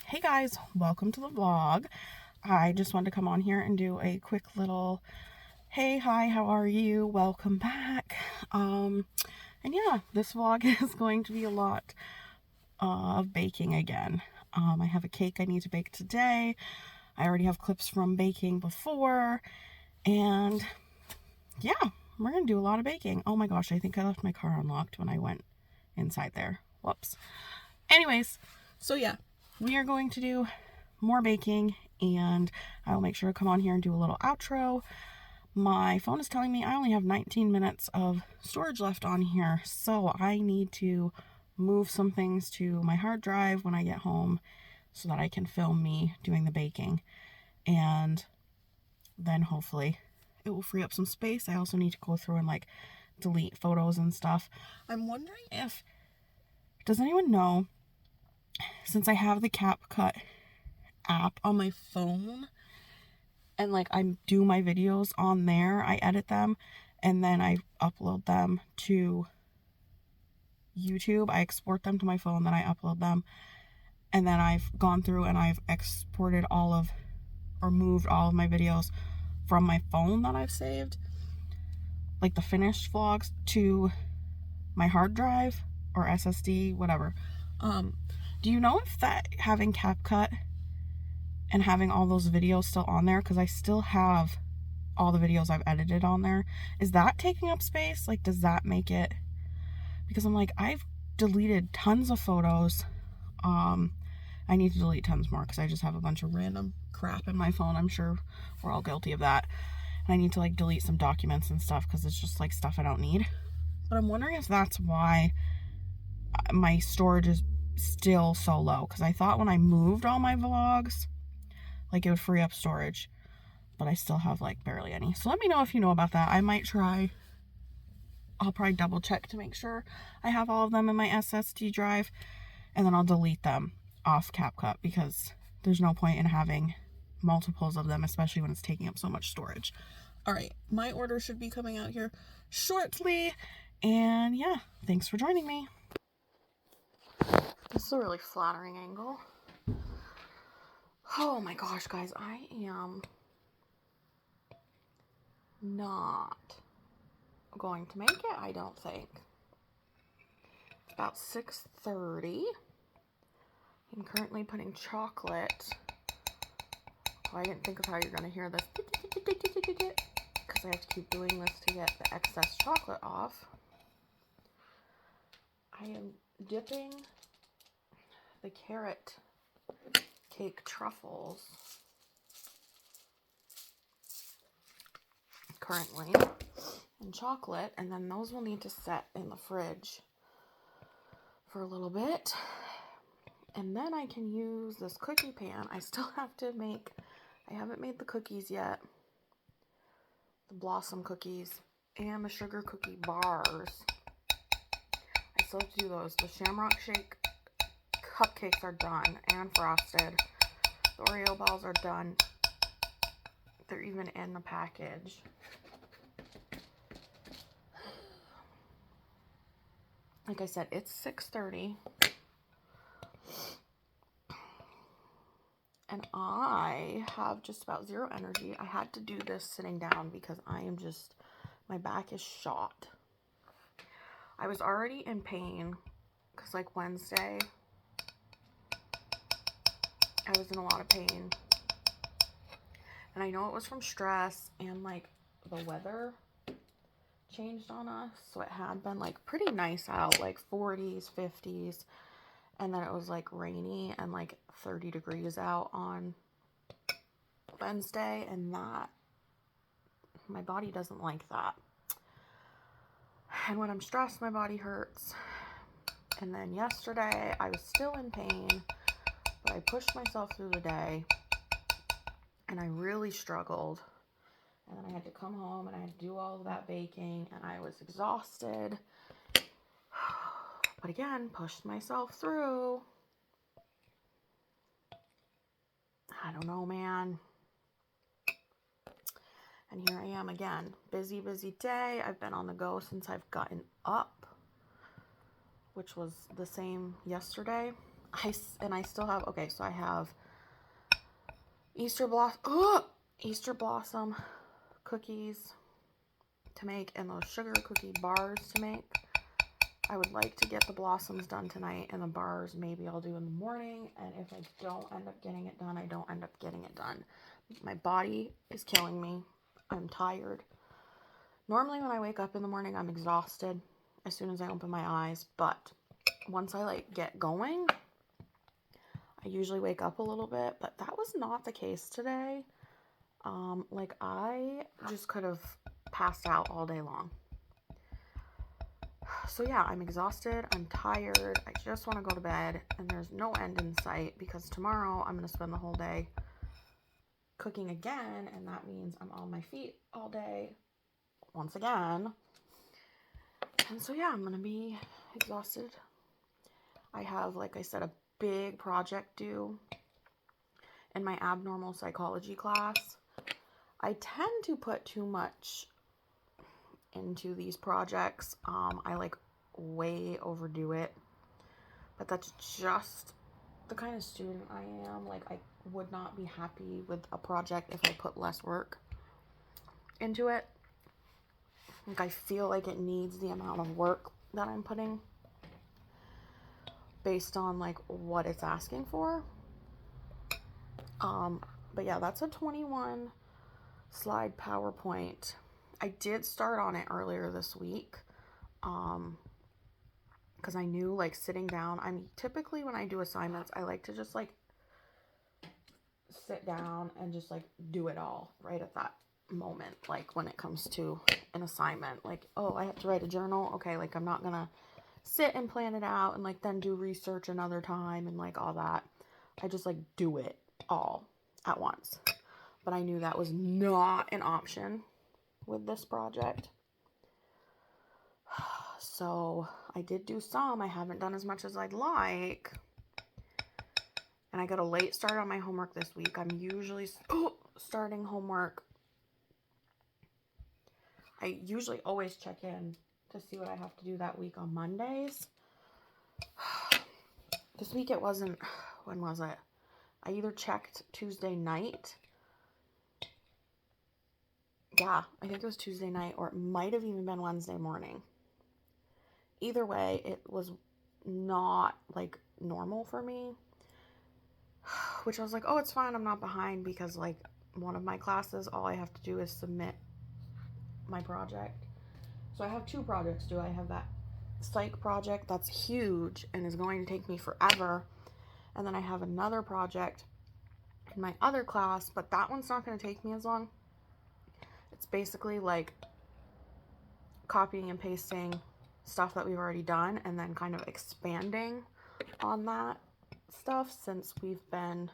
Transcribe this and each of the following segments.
Hey guys, welcome to the vlog. I just wanted to come on here and do a quick little hey, hi, how are you? Welcome back. And yeah, this vlog is going to be a lot of baking again. I have a cake I need to bake today. I already have clips from baking before, and yeah, we're gonna do a lot of baking. Oh my gosh, I think I left my car unlocked when I went inside there. Whoops. Anyways, so yeah, we are going to do more baking, and I will make sure to come on here and do a little outro. My phone is telling me I only have 19 minutes of storage left on here, so I need to move some things to my hard drive when I get home so that I can film me doing the baking, and then hopefully it will free up some space. I also need to go through and like delete photos and stuff. I'm wondering if, does anyone know, since I have the CapCut app on my phone and like I do my videos on there, I edit them and then I upload them to YouTube. I export them to my phone, then I upload them, and then I've gone through and I've exported all of, or moved all of my videos from my phone that I've saved, like the finished vlogs, to my hard drive or SSD, whatever. Do you know if that having CapCut and having all those videos still on there, because I still have all the videos I've edited on there, is that taking up space? Like, does that make it, because I'm like, I've deleted tons of photos. I need to delete tons more because I just have a bunch of random crap in my phone. I'm sure we're all guilty of that. And I need to like delete some documents and stuff because it's just like stuff I don't need. But I'm wondering if that's why my storage is still so low, because I thought when I moved all my vlogs, like it would free up storage, but I still have like barely any. So let me know if you know about that. I might try, I'll probably double check to make sure I have all of them in my SSD drive, and then I'll delete them off CapCut because there's no point in having multiples of them, especially when it's taking up so much storage. All right, my order should be coming out here shortly, and yeah, thanks for joining me. This is a really flattering angle. Oh my gosh, guys, I am not going to make it, I don't think. It's about 6:30. I'm currently putting chocolate. Oh, I didn't think of how you're going to hear this, because I have to keep doing this to get the excess chocolate off. I am dipping the carrot cake truffles currently in chocolate, and then those will need to set in the fridge for a little bit, and then I can use this cookie pan. I still have to make, I haven't made the cookies yet, the blossom cookies and the sugar cookie bars. I still have to do those. The shamrock shake cupcakes are done and frosted. The Oreo balls are done. They're even in the package. Like I said, it's 6:30. And I have just about zero energy. I had to do this sitting down because I am just, my back is shot. I was already in pain because like Wednesday, I was in a lot of pain. And I know it was from stress and like the weather changed on us. So it had been like pretty nice out, like 40s, 50s. And then it was like rainy and like 30 degrees out on Wednesday. And that, my body doesn't like that. And when I'm stressed, my body hurts. And then yesterday, I was still in pain, but I pushed myself through the day. And I really struggled. And then I had to come home and I had to do all of that baking. And I was exhausted. But again, pushed myself through. I don't know, man. And here I am again. Busy, busy day. I've been on the go since I've gotten up, which was the same yesterday. I still have, okay, so I have Easter blossom cookies to make and those sugar cookie bars to make. I would like to get the blossoms done tonight, and the bars maybe I'll do in the morning. And if I don't end up getting it done, I don't end up getting it done. My body is killing me. I'm tired. Normally when I wake up in the morning, I'm exhausted as soon as I open my eyes. But once I like get going, I usually wake up a little bit. But that was not the case today. Like I just could have passed out all day long. So yeah, I'm exhausted, I'm tired, I just want to go to bed, and there's no end in sight because tomorrow I'm going to spend the whole day cooking again, and that means I'm on my feet all day once again. And so yeah, I'm going to be exhausted. I have, like I said, a big project due in my abnormal psychology class. I tend to put too much into these projects. I like way overdo it, but that's just the kind of student I am. Like I would not be happy with a project if I put less work into it. Like I feel like it needs the amount of work that I'm putting based on like what it's asking for. But yeah, that's a 21 slide PowerPoint. I did start on it earlier this week. Because I knew like sitting down, typically when I do assignments, I like to just like sit down and just like do it all right at that moment. Like when it comes to an assignment, like, oh, I have to write a journal. Okay, like I'm not gonna sit and plan it out and like then do research another time and like all that. I just like do it all at once. But I knew that was not an option with this project. So I did do some. I haven't done as much as I'd like. And I got a late start on my homework this week. I'm usually starting homework. I usually always check in to see what I have to do that week on Mondays. This week it wasn't, when was it? I either checked Tuesday night. Yeah, I think it was Tuesday night, or it might have even been Wednesday morning. Either way, it was not like normal for me. Which I was like, oh, it's fine. I'm not behind because like one of my classes, all I have to do is submit my project. So I have two projects due. I have that psych project that's huge and is going to take me forever. And then I have another project in my other class, but that one's not going to take me as long. It's basically like copying and pasting stuff that we've already done and then kind of expanding on that stuff since we've been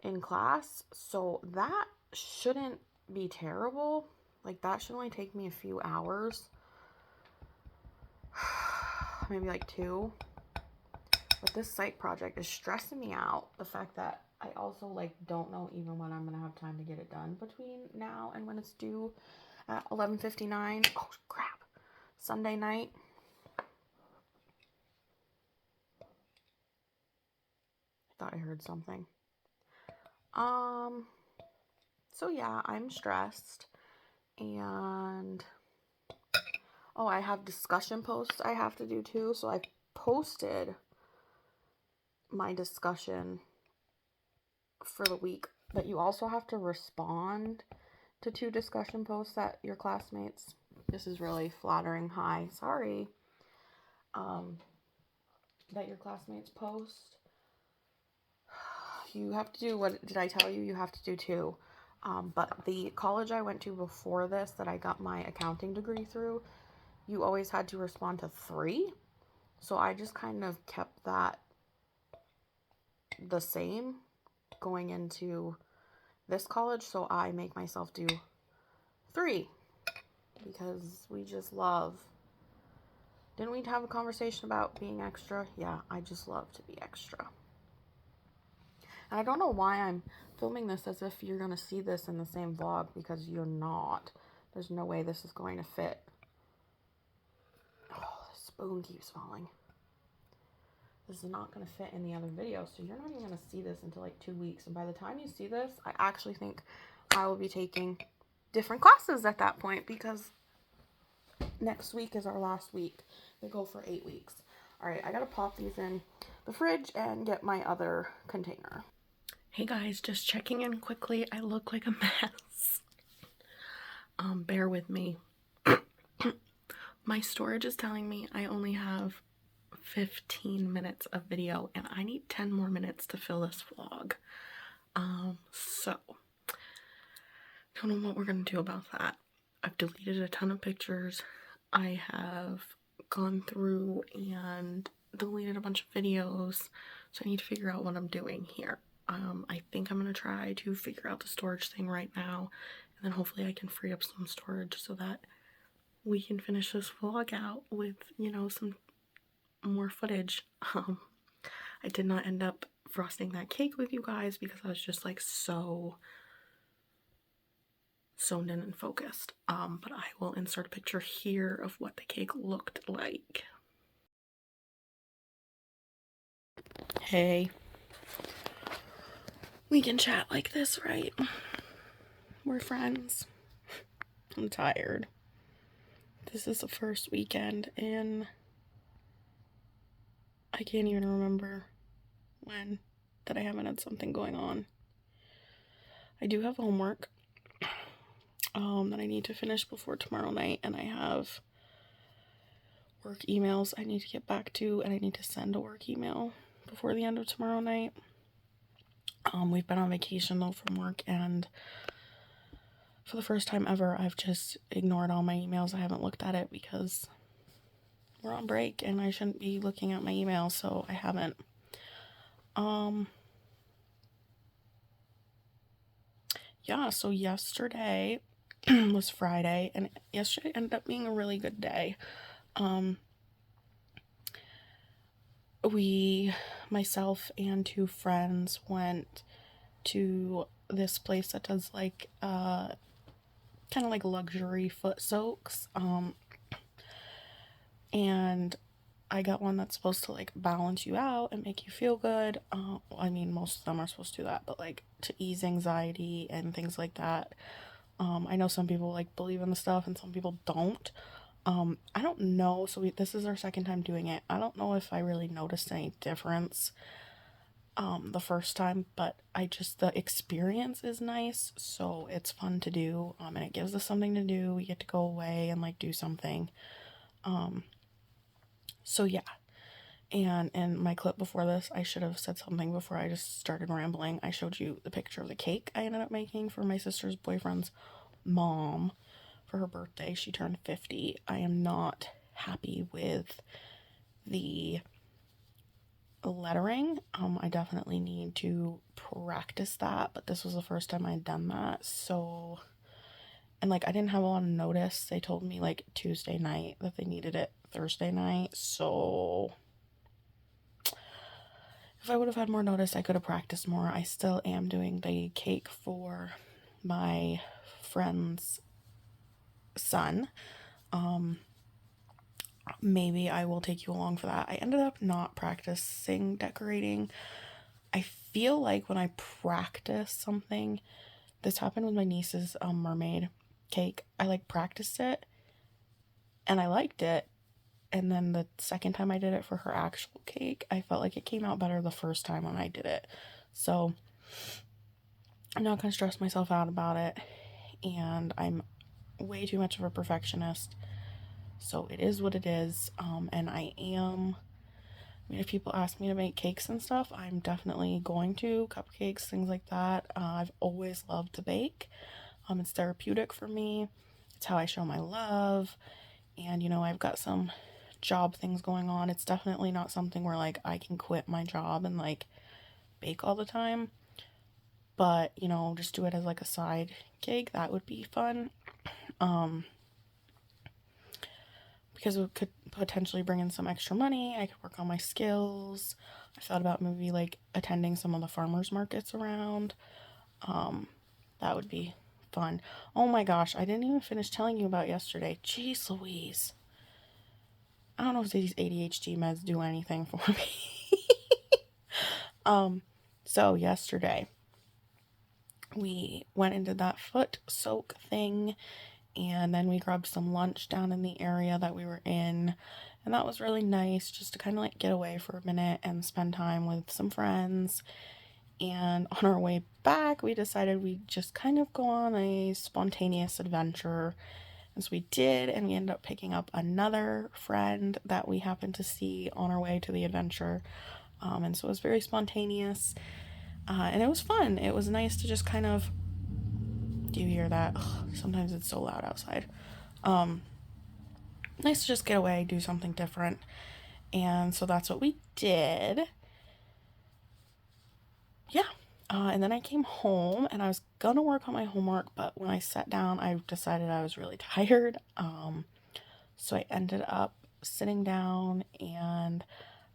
in class. So that shouldn't be terrible. Like that should only take me a few hours. Maybe like 2. But this psych project is stressing me out. The fact that I also like don't know even when I'm gonna have time to get it done between now and when it's due at 11:59. Oh crap. Sunday night. I thought I heard something. So yeah, I'm stressed. And oh, I have discussion posts I have to do too. So I posted my discussion for the week, but you also have to respond to 2 discussion posts that your classmates, this is really flattering, hi, sorry, that your classmates post. You have to do, what did I tell you? You have to do 2. But the college I went to before this that I got my accounting degree through, you always had to respond to 3. So I just kind of kept that the same going into this college. So I make myself do 3 because we just love. Didn't we have a conversation about being extra? Yeah, I just love to be extra. And I don't know why I'm filming this as if you're going to see this in the same vlog, because you're not. There's no way this is going to fit. Oh, the spoon keeps falling. this is not going to fit in the other video, so you're not even going to see this until like 2 weeks. And by the time you see this, I actually think I will be taking different classes at that point, because next week is our last week. They go for 8 weeks. All right, I got to pop these in the fridge and get my other container. Hey guys, just checking in quickly. I look like a mess. Bear with me. My storage is telling me I only have 15 minutes of video and I need 10 more minutes to fill this vlog. So don't know what we're gonna do about that. I've deleted a ton of pictures. I have gone through and deleted a bunch of videos, so I need to figure out what I'm doing here. I think I'm gonna try to figure out the storage thing right now, and then hopefully I can free up some storage so that we can finish this vlog out with, you know, some more footage. I did not end up frosting that cake with you guys because I was just like so zoned in and focused. But I will insert a picture here of what the cake looked like. Hey, we can chat like this, right? We're friends. I'm tired. This is the first weekend in, I can't even remember when, that I haven't had something going on. I do have homework that I need to finish before tomorrow night, and I have work emails I need to get back to, and I need to send a work email before the end of tomorrow night. We've been on vacation though from work, and for the first time ever, I've just ignored all my emails. I haven't looked at it because we're on break and I shouldn't be looking at my emails, so I haven't. Yeah, so yesterday was Friday, and yesterday ended up being a really good day. Myself and 2 friends went to this place that does like kind of like luxury foot soaks, and I got one that's supposed to like balance you out and make you feel good. I mean, most of them are supposed to do that, but like to ease anxiety and things like that. I know some people like believe in the stuff and some people don't. I don't know. So this is our second time doing it. I don't know if I really noticed any difference the first time, but the experience is nice, so it's fun to do, and it gives us something to do. We get to go away and like do something. So yeah. And in my clip before this, I should have said something before I just started rambling. I showed you the picture of the cake I ended up making for my sister's boyfriend's mom for her birthday. She turned 50. I am not happy with the lettering. I definitely need to practice that, but this was the first time I'd done that. So, and like I didn't have a lot of notice. They told me like Tuesday night that they needed it Thursday night. So if I would have had more notice, I could have practiced more. I still am doing the cake for my friend's son. Maybe I will take you along for that. I ended up not practicing decorating. I feel like when I practice something, this happened with my niece's mermaid cake. I like practiced it and I liked it. And then the second time I did it for her actual cake, I felt like it came out better the first time when I did it. So I'm not going to stress myself out about it. And I'm way too much of a perfectionist. So it is what it is. And I mean, if people ask me to make cakes and stuff, I'm definitely going to. Cupcakes, things like that. I've always loved to bake. It's therapeutic for me. It's how I show my love. And, you know, I've got some job things going on. It's definitely not something where, like, I can quit my job and, like, bake all the time. But, you know, just do it as, like, a side gig. That would be fun. Because it could potentially bring in some extra money. I could work on my skills. I thought about maybe like attending some of the farmers markets around. That would be fun. Oh my gosh, I didn't even finish telling you about yesterday. Jeez Louise. I don't know if these ADHD meds do anything for me. So yesterday we went and did that foot soak thing, and then we grabbed some lunch down in the area that we were in, and that was really nice just to kind of like get away for a minute and spend time with some friends. And on our way back, we decided we'd just kind of go on a spontaneous adventure. And so we did, and we ended up picking up another friend that we happened to see on our way to the adventure. And so it was very spontaneous, and it was fun. It was nice to just kind of, do you hear that? Ugh, sometimes it's so loud outside. Nice to just get away, do something different. And so that's what we did. Yeah. And then I came home and I was gonna work on my homework, but when I sat down, I decided I was really tired. So I ended up sitting down and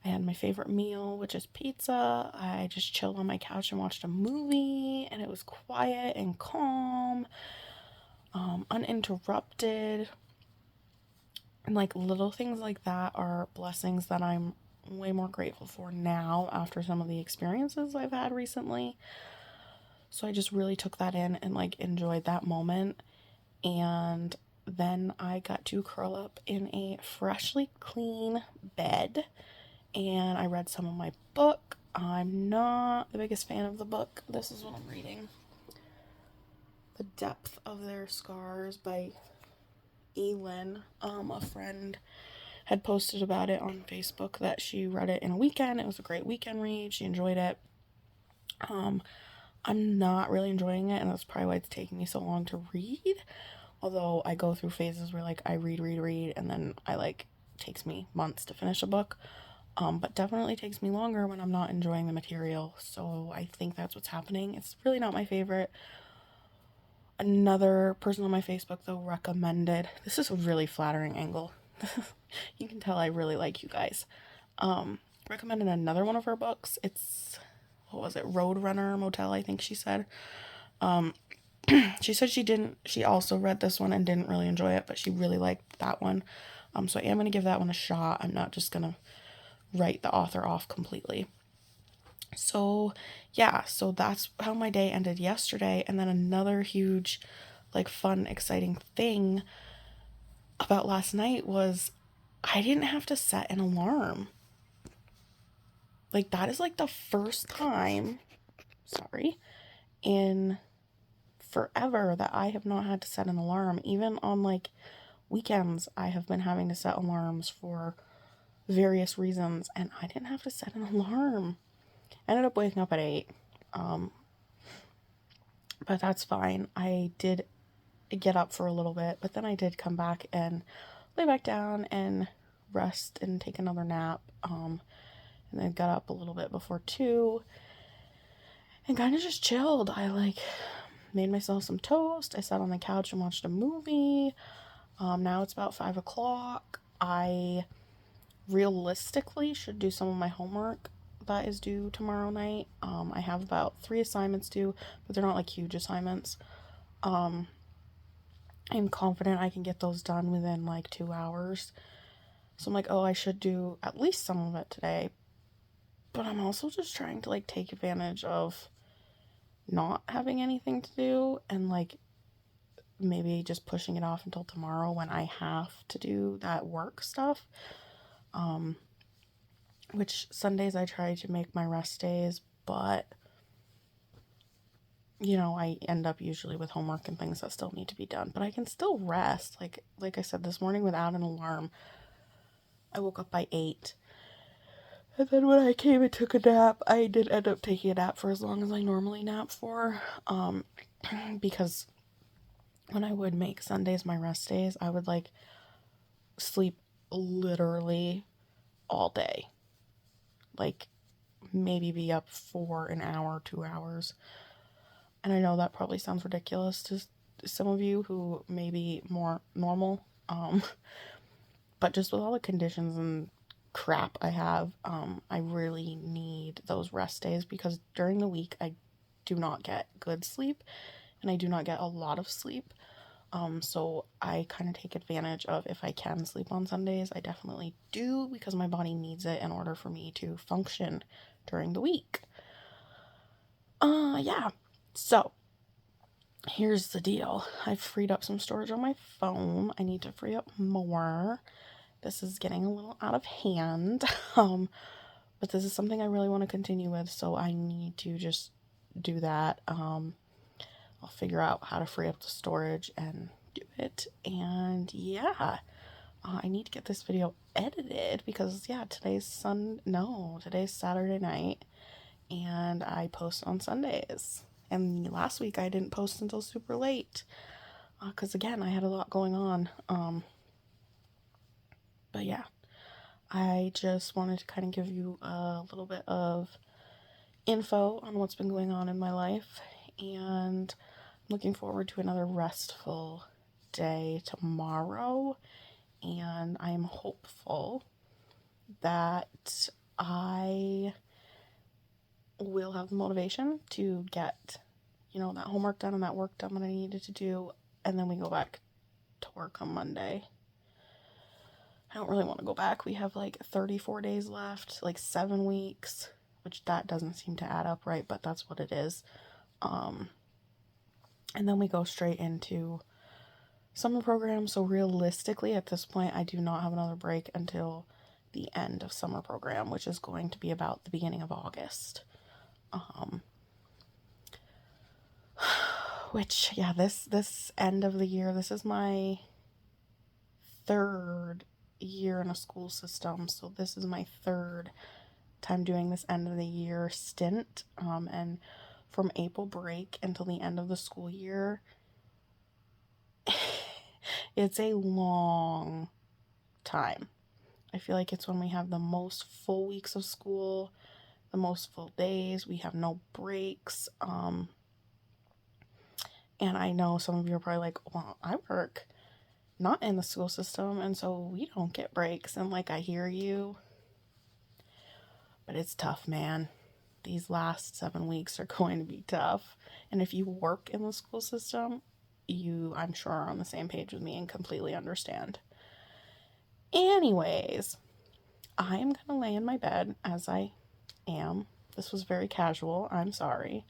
I had my favorite meal, which is pizza. I just chilled on my couch and watched a movie, and it was quiet and calm, uninterrupted. And like little things like that are blessings that I'm way more grateful for now after some of the experiences I've had recently. So I just really took that in and like enjoyed that moment. And then I got to curl up in a freshly clean bed and I read some of my book. I'm not the biggest fan of the book. This is what I'm reading: The Depth of Their Scars by Elin. A friend had posted about it on Facebook that she read it in a weekend. It was a great weekend read. She enjoyed it. I'm not really enjoying it, and that's probably why it's taking me so long to read. Although I go through phases where like I read, and then I like takes me months to finish a book. But definitely takes me longer when I'm not enjoying the material. So I think that's what's happening. It's really not my favorite. Another person on my Facebook though recommended, this is a really flattering angle. You can tell I really like you guys. Recommended another one of her books. It's, what was it? Roadrunner Motel, I think she said. She said she also read this one and didn't really enjoy it, but she really liked that one. So I am going to give that one a shot. I'm not just going to write the author off completely. So yeah, so that's how my day ended yesterday. And then another huge, like, fun, exciting thing about last night was I didn't have to set an alarm. Like, that is like the first time, sorry, in forever that I have not had to set an alarm. Even on like weekends, I have been having to set alarms for various reasons, and I didn't have to set an alarm. I ended up waking up at 8, but that's fine. I did get up for a little bit, but then I did come back and lay back down and rest and take another nap, and then got up a little bit before 2 and kind of just chilled. I like made myself some toast. I sat on the couch and watched a movie. Now it's about 5 o'clock. I realistically should do some of my homework that is due tomorrow night. I have about 3 assignments due, but they're not like huge assignments. I'm confident I can get those done within like 2 hours. So I'm like, oh, I should do at least some of it today. But I'm also just trying to like take advantage of not having anything to do and like maybe just pushing it off until tomorrow when I have to do that work stuff. Which Sundays I try to make my rest days, but you know, I end up usually with homework and things that still need to be done, but I can still rest. Like I said, this morning without an alarm, I woke up by 8. And then when I came and took a nap, I did end up taking a nap for as long as I normally nap for. Because when I would make Sundays my rest days, I would like sleep literally all day. Like maybe be up for an hour, 2 hours. And I know that probably sounds ridiculous to some of you who may be more normal. But just with all the conditions and crap I have, I really need those rest days because during the week I do not get good sleep and I do not get a lot of sleep. So I kind of take advantage of, if I can sleep on Sundays, I definitely do because my body needs it in order for me to function during the week. Yeah. So, here's the deal. I've freed up some storage on my phone. I need to free up more. This is getting a little out of hand. But this is something I really want to continue with, so I need to just do that. I'll figure out how to free up the storage and do it. And yeah, I need to get this video edited because yeah, today's Saturday night, and I post on Sundays. And last week I didn't post until super late because again I had a lot going on. But yeah, I just wanted to kind of give you a little bit of info on what's been going on in my life, and I'm looking forward to another restful day tomorrow, and I'm hopeful that I will have the motivation to get, that homework done and that work done that I needed to do, and then we go back to work on Monday. I don't really want to go back. We have like 34 days left, like 7 weeks, which that doesn't seem to add up right, but that's what it is. And then we go straight into summer program. So realistically, at this point, I do not have another break until the end of summer program, which is going to be about the beginning of August. Which, yeah, this end of the year, this is my 3rd year in a school system, so this is my 3rd time doing this end of the year stint, and from April break until the end of the school year, it's a long time. I feel like it's when we have the most full weeks of school, the most full days, we have no breaks, and I know some of you are probably like, well, I work not in the school system, and so we don't get breaks, and like, I hear you, but it's tough, man. These last 7 weeks are going to be tough, and if you work in the school system, you, I'm sure, are on the same page with me and completely understand. Anyways, I am gonna lay in my bed as I am. This was very casual, I'm sorry.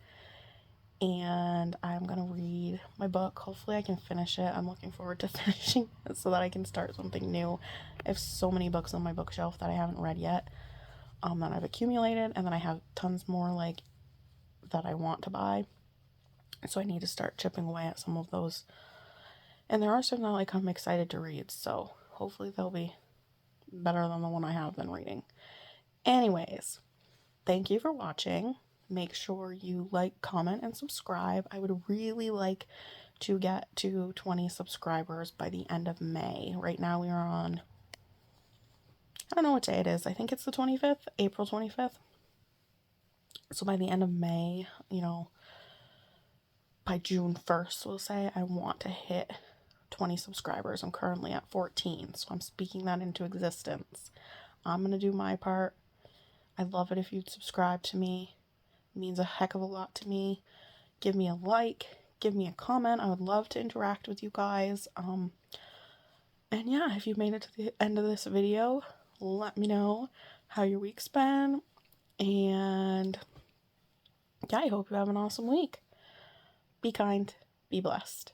And I'm gonna read my book. Hopefully I can finish it. I'm looking forward to finishing it so that I can start something new. I have so many books on my bookshelf that I haven't read yet, that I've accumulated, and then I have tons more like that I want to buy. So I need to start chipping away at some of those. And there are some that like I'm excited to read, so hopefully they'll be better than the one I have been reading. Anyways, thank you for watching. Make sure you like, comment, and subscribe. I would really like to get to 20 subscribers by the end of May. Right now we are on, I don't know what day it is. I think it's the 25th, April 25th. So by the end of May, by June 1st, we'll say, I want to hit 20 subscribers. I'm currently at 14, so I'm speaking that into existence. I'm going to do my part. I'd love it if you'd subscribe to me. It means a heck of a lot to me. Give me a like, give me a comment. I would love to interact with you guys. And yeah, if you've made it to the end of this video, let me know how your week's been. And yeah, I hope you have an awesome week. Be kind, be blessed.